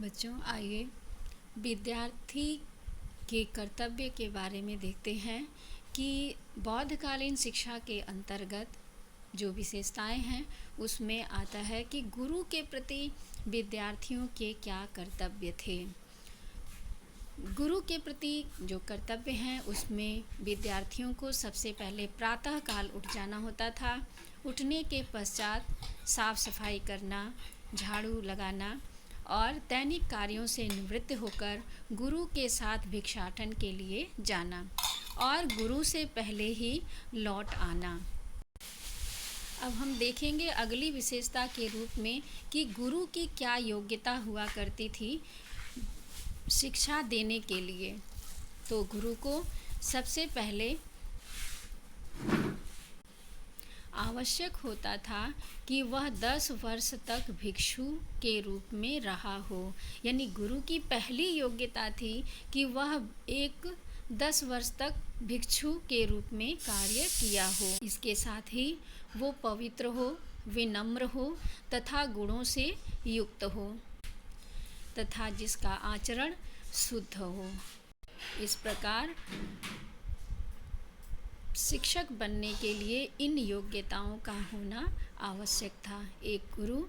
बच्चों, आइए विद्यार्थी के कर्तव्य के बारे में देखते हैं कि बौद्धकालीन शिक्षा के अंतर्गत जो विशेषताएं हैं उसमें आता है कि गुरु के प्रति विद्यार्थियों के क्या कर्तव्य थे। गुरु के प्रति जो कर्तव्य हैं उसमें विद्यार्थियों को सबसे पहले प्रातः काल उठ जाना होता था। उठने के पश्चात साफ सफाई करना, झाड़ू लगाना और दैनिक कार्यों से निवृत्त होकर गुरु के साथ भिक्षाटन के लिए जाना और गुरु से पहले ही लौट आना। अब हम देखेंगे अगली विशेषता के रूप में कि गुरु की क्या योग्यता हुआ करती थी शिक्षा देने के लिए। तो गुरु को सबसे पहले आवश्यक होता था कि वह 10 वर्ष तक भिक्षु के रूप में रहा हो। यानी गुरु की पहली योग्यता थी कि वह 10 वर्ष तक भिक्षु के रूप में कार्य किया हो। इसके साथ ही वो पवित्र हो, विनम्र हो तथा गुणों से युक्त हो तथा जिसका आचरण शुद्ध हो। इस प्रकार शिक्षक बनने के लिए इन योग्यताओं का होना आवश्यक था। एक गुरु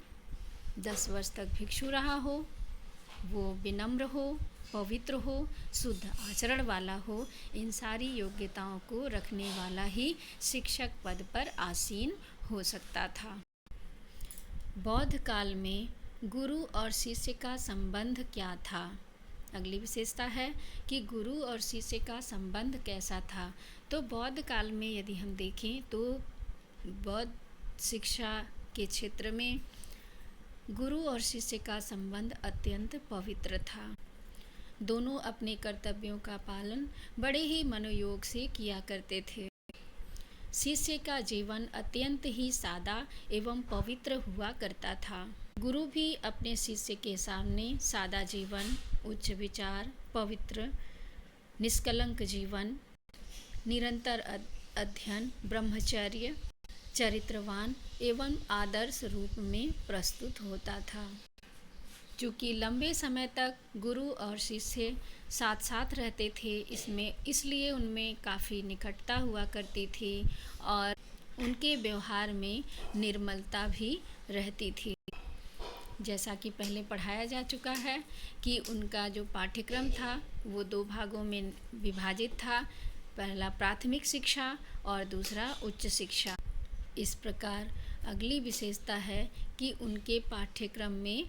10 वर्ष तक भिक्षु रहा हो, वो विनम्र हो, पवित्र हो, शुद्ध आचरण वाला हो। इन सारी योग्यताओं को रखने वाला ही शिक्षक पद पर आसीन हो सकता था। बौद्ध काल में गुरु और शिष्य का संबंध क्या था? अगली विशेषता है कि गुरु और शिष्य का संबंध कैसा था। तो बौद्ध काल में यदि हम देखें तो बौद्ध शिक्षा के क्षेत्र में गुरु और शिष्य का संबंध अत्यंत पवित्र था। दोनों अपने कर्तव्यों का पालन बड़े ही मनोयोग से किया करते थे। शिष्य का जीवन अत्यंत ही सादा एवं पवित्र हुआ करता था। गुरु भी अपने शिष्य के सामने सादा जीवन, उच्च विचार, पवित्र, निष्कलंक जीवन, निरंतर अध्ययन, ब्रह्मचर्य, चरित्रवान एवं आदर्श रूप में प्रस्तुत होता था। चूँकि लंबे समय तक गुरु और शिष्य साथ साथ रहते थे, इसलिए उनमें काफ़ी निकटता हुआ करती थी और उनके व्यवहार में निर्मलता भी रहती थी। जैसा कि पहले पढ़ाया जा चुका है कि उनका जो पाठ्यक्रम था वो 2 भागों में विभाजित था। पहला प्राथमिक शिक्षा और दूसरा उच्च शिक्षा। इस प्रकार अगली विशेषता है कि उनके पाठ्यक्रम में